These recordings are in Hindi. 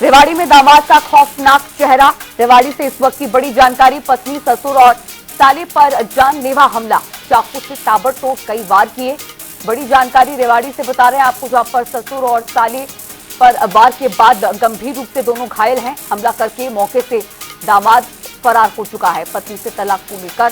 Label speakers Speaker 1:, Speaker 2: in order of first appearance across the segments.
Speaker 1: रेवाड़ी में दामाद का खौफनाक चेहरा। रेवाड़ी से इस वक्त की बड़ी जानकारी। पत्नी, ससुर और साले पर जानलेवा हमला, चाकू से ताबड़तोड़ कई वार किए। बड़ी जानकारी रेवाड़ी से बता रहे हैं आपको, जहां पर ससुर और साले पर वार के बाद गंभीर रूप से दोनों घायल हैं। हमला करके मौके से दामाद फरार हो चुका है। पत्नी से तलाक को लेकर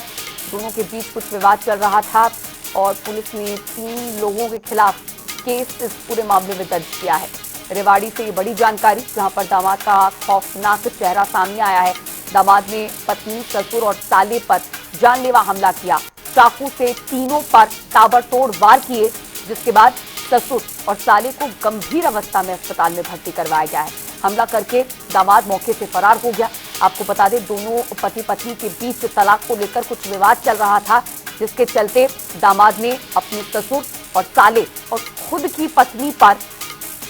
Speaker 1: दोनों के बीच कुछ विवाद चल रहा था और पुलिस ने 3 लोगों के खिलाफ केस इस पूरे मामले में दर्ज किया है। रेवाड़ी से ये बड़ी जानकारी, जहां पर दामाद का खौफनाक चेहरा सामने आया है। दामाद ने पत्नी, ससुर और साले पर जानलेवा हमला किया। चाकू से तीनों पर ताबड़तोड़ वार किए, जिसके बाद ससुर और साले को गंभीर अवस्था में अस्पताल में भर्ती करवाया गया है। हमला करके दामाद मौके से फरार हो गया। आपको बता दें, दोनों पति पत्नी के बीच तलाक को लेकर कुछ विवाद चल रहा था, जिसके चलते दामाद ने अपने ससुर और साले और खुद की पत्नी पर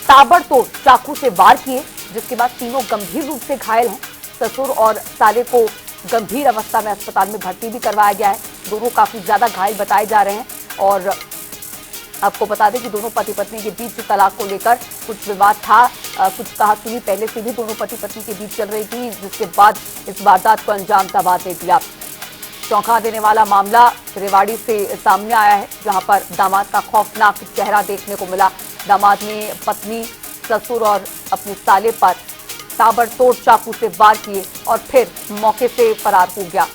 Speaker 1: ताबड़तोड़ चाकू से वार किए, जिसके बाद तीनों गंभीर रूप से घायल हैं। ससुर और साले को गंभीर अवस्था में अस्पताल में भर्ती भी करवाया गया है। दोनों काफी ज्यादा घायल बताए जा रहे हैं और आपको बता दें कि दोनों पति पत्नी के बीच तलाक को लेकर कुछ विवाद था। कुछ कहासुनी पहले से भी दोनों पति पत्नी के बीच चल रही थी, जिसके बाद इस वारदात को अंजाम दामाद ने दिया। चौंका देने वाला मामला रेवाड़ी से सामने आया है, जहां पर दामाद का खौफनाक चेहरा देखने को मिला। दामाद ने पत्नी, ससुर और अपने साले पर ताबड़तोड़ चाकू से वार किए और फिर मौके से फरार हो गया।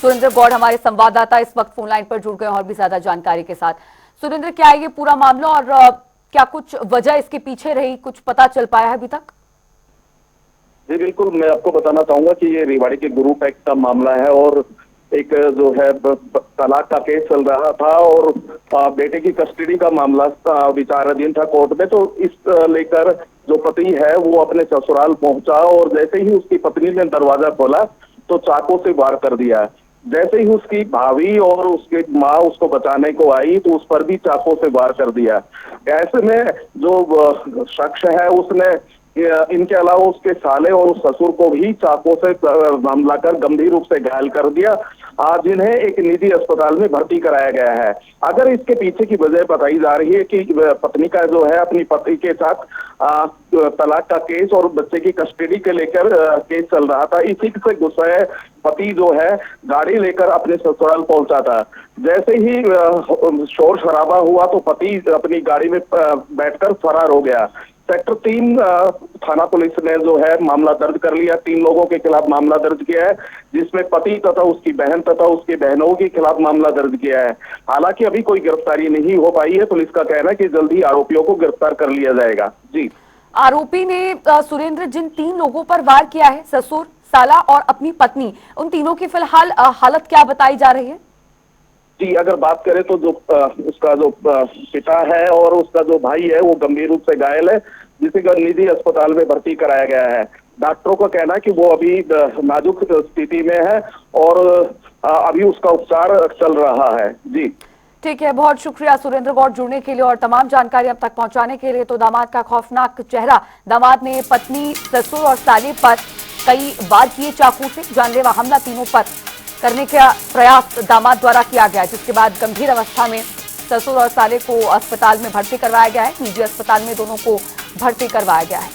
Speaker 1: सुरेंद्र गौड़ हमारे संवाददाता इस वक्त फोन लाइन पर जुड़ गए और भी ज्यादा जानकारी के साथ। सुरेंद्र, क्या है ये पूरा मामला और क्या कुछ वजह इसके पीछे रही, कुछ पता चल पाया है अभी तक?
Speaker 2: जी बिल्कुल, मैं आपको बताना चाहूंगा कि ये रेवाड़ी के ग्रुप एक्ट का मामला है और एक जो है तलाक का केस चल रहा था और बेटे की कस्टडी का मामला विचाराधीन था कोर्ट में। तो इस लेकर जो पति है वो अपने ससुराल पहुंचा और जैसे ही उसकी पत्नी ने दरवाजा खोला तो चाकू से वार कर दिया। जैसे ही उसकी भाभी और उसकी माँ उसको बचाने को आई तो उस पर भी चाकू से वार कर दिया। ऐसे में जो शख्स है उसने इनके अलावा उसके साले और उस ससुर को भी चाकू से हमला कर गंभीर रूप से घायल कर दिया। आज इन्हें एक निजी अस्पताल में भर्ती कराया गया है। अगर इसके पीछे की वजह बताई जा रही है कि पत्नी का जो है अपनी पति के साथ तलाक का केस और बच्चे की कस्टडी के लेकर केस चल रहा था। इसी से गुस्साए पति जो है गाड़ी लेकर अपने ससुराल पहुंचा था। जैसे ही शोर शराबा हुआ तो पति अपनी गाड़ी में बैठकर फरार हो गया। सेक्टर 3 थाना पुलिस ने जो है मामला दर्ज कर लिया। 3 लोगों के खिलाफ मामला दर्ज किया है, जिसमें पति तथा उसकी बहन तथा उसके बहनों के खिलाफ मामला दर्ज किया है। हालांकि अभी कोई गिरफ्तारी नहीं हो पाई है। पुलिस का कहना है कि जल्द ही आरोपियों को गिरफ्तार कर लिया जाएगा। जी,
Speaker 1: आरोपी ने सुरेंद्र जिन 3 लोगों पर वार किया है, ससुर, साला और अपनी पत्नी, उन तीनों की फिलहाल हालत क्या बताई जा रही है?
Speaker 2: जी, अगर बात करें तो जो उसका जो पिता है और उसका जो भाई है वो गंभीर रूप से घायल है, जिसे निजी अस्पताल में भर्ती कराया गया है। डॉक्टरों का कहना है कि वो अभी नाजुक स्थिति में है और अभी उसका उपचार चल रहा है। जी
Speaker 1: ठीक है, बहुत शुक्रिया सुरेंद्र गौड़ जुड़ने के लिए और तमाम जानकारी अब तक पहुंचाने के लिए। तो दामाद का खौफनाक चेहरा, दामाद ने पत्नी, ससुर और साले पर कई वार किए चाकू से। जानलेवा हमला तीनों पर करने का प्रयास दामाद द्वारा किया गया, जिसके बाद गंभीर अवस्था में ससुर और साले को अस्पताल में भर्ती करवाया गया है। निजी अस्पताल में दोनों को भर्ती करवाया गया है।